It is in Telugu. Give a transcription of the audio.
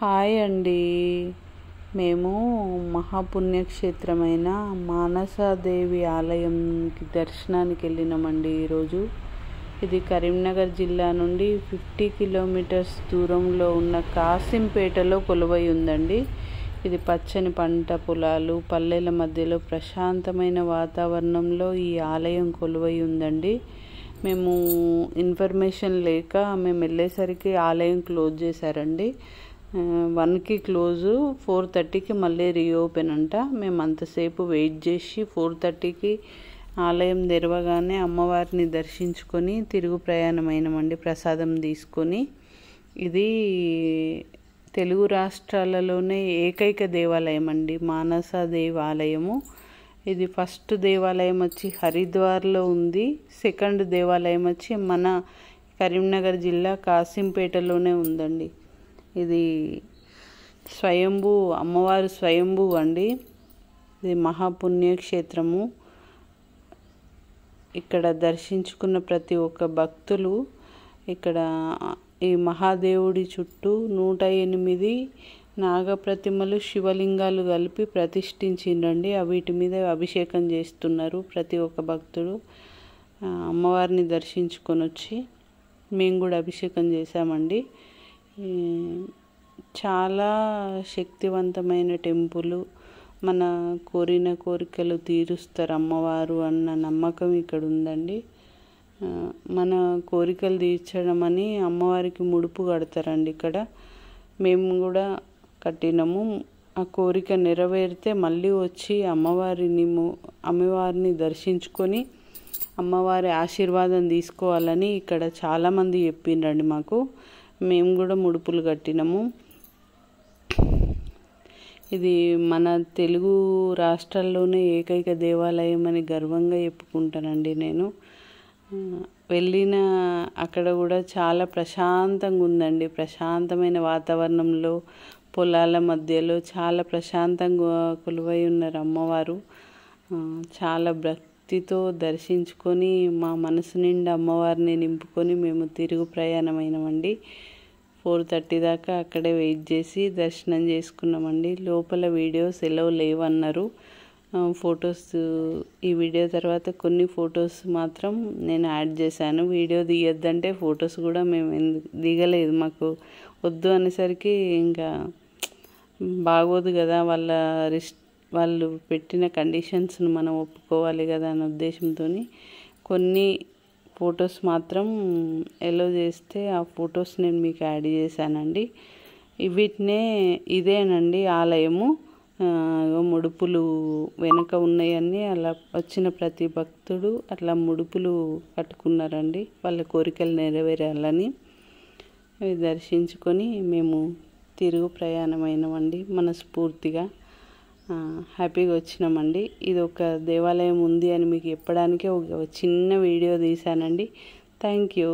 హాయ్ అండి. మేము మహాపుణ్యక్షేత్రమైన మానసాదేవి ఆలయంకి దర్శనానికి వెళ్ళినామండి ఈరోజు. ఇది కరీంనగర్ జిల్లా నుండి 50 కిలోమీటర్స్ దూరంలో ఉన్న కాసింపేటలో కొలువై ఉందండి. ఇది పచ్చని పంట పొలాలు, పల్లెల మధ్యలో ప్రశాంతమైన వాతావరణంలో ఈ ఆలయం కొలువై ఉందండి. మేము ఇన్ఫర్మేషన్ లేక మేము వెళ్ళేసరికి ఆలయం క్లోజ్ చేశారండి. 1కి క్లోజు, 4:30కి మళ్ళీ రీఓపెన్ అంట. మేము అంతసేపు వెయిట్ చేసి 4:30కి ఆలయం తెరవగానే అమ్మవారిని దర్శించుకొని తిరుగు ప్రయాణమైనమండి ప్రసాదం తీసుకొని. ఇది తెలుగు రాష్ట్రాలలోనే ఏకైక దేవాలయం అండి, మానసాదేవి ఆలయము. ఇది ఫస్ట్ దేవాలయం వచ్చి హరిద్వార్లో ఉంది. సెకండ్ దేవాలయం వచ్చి మన కరీంనగర్ జిల్లా కాసింపేటలోనే ఉందండి. ఇది స్వయంభూ, అమ్మవారు స్వయంభూ అండి. ఇది మహాపుణ్యక్షేత్రము. ఇక్కడ దర్శించుకున్న ప్రతి ఒక్క భక్తులు ఇక్కడ ఈ మహాదేవుడి చుట్టూ 108 నాగప్రతిమలు, శివలింగాలు కలిపి ప్రతిష్ఠించిండండి. వీటి మీద అభిషేకం చేస్తున్నారు ప్రతి ఒక్క భక్తుడు. అమ్మవారిని దర్శించుకొని వచ్చి మేము కూడా అభిషేకం చేశామండి. చాలా శక్తివంతమైన టెంపుల్. మన కోరిన కోరికలు తీరుస్తారు అమ్మవారు అన్న నమ్మకం ఇక్కడ ఉందండి. మన కోరికలు తీర్చడం అని అమ్మవారికి ముడుపు కడతారండి ఇక్కడ. మేము కూడా కట్టినాము. ఆ కోరిక నెరవేరితే మళ్ళీ వచ్చి అమ్మవారిని దర్శించుకొని అమ్మవారి ఆశీర్వాదం తీసుకోవాలని ఇక్కడ చాలామంది చెప్పిండ్రండి మాకు. మేము కూడా ముడుపులు కట్టినాము. ఇది మన తెలుగు రాష్ట్రాల్లోనే ఏకైక దేవాలయం అని గర్వంగా చెప్పుకుంటానండి నేను. వెళ్ళిన అక్కడ కూడా చాలా ప్రశాంతంగా ఉందండి. ప్రశాంతమైన వాతావరణంలో, పొలాల మధ్యలో చాలా ప్రశాంతంగా కొలువై ఉన్నారు అమ్మవారు. చాలా భక్తితో దర్శించుకొని మా మనసు నిండా అమ్మవారిని నింపుకొని మేము తిరుగు ప్రయాణమైనామండి. 4:30 దాకా అక్కడే వెయిట్ చేసి దర్శనం చేసుకున్నామండి. లోపల వీడియోస్ ఎలవ్ లేవన్నారు. ఫొటోస్ ఈ వీడియో తర్వాత కొన్ని ఫొటోస్ మాత్రం నేను యాడ్ చేశాను. వీడియో తీయొద్దంటే ఫొటోస్ కూడా మేము దిగలేదు. మాకు వద్దు అనేసరికి ఇంకా బాగోదు కదా, వాళ్ళు పెట్టిన కండిషన్స్ను మనం ఒప్పుకోవాలి కదా అనే ఉద్దేశంతో కొన్ని ఫొటోస్ మాత్రం ఎలో చేస్తే ఆ ఫొటోస్ నేను మీకు యాడ్ చేశానండి. ఇదేనండి ఆలయము. ముడుపులు వెనక ఉన్నాయన్నీ అలా వచ్చిన ప్రతి భక్తుడు అట్లా ముడుపులు కట్టుకున్నారండి వాళ్ళ కోరికలు నెరవేరాలని. దర్శించుకొని మేము తిరుగు ప్రయాణమైనామండి మనస్ఫూర్తిగా. హ్యాపీగా వచ్చినామండి. ఇది ఒక దేవాలయం ఉంది అని మీకు చెప్పడానికే ఒక చిన్న వీడియో తీశానండి. Thank you.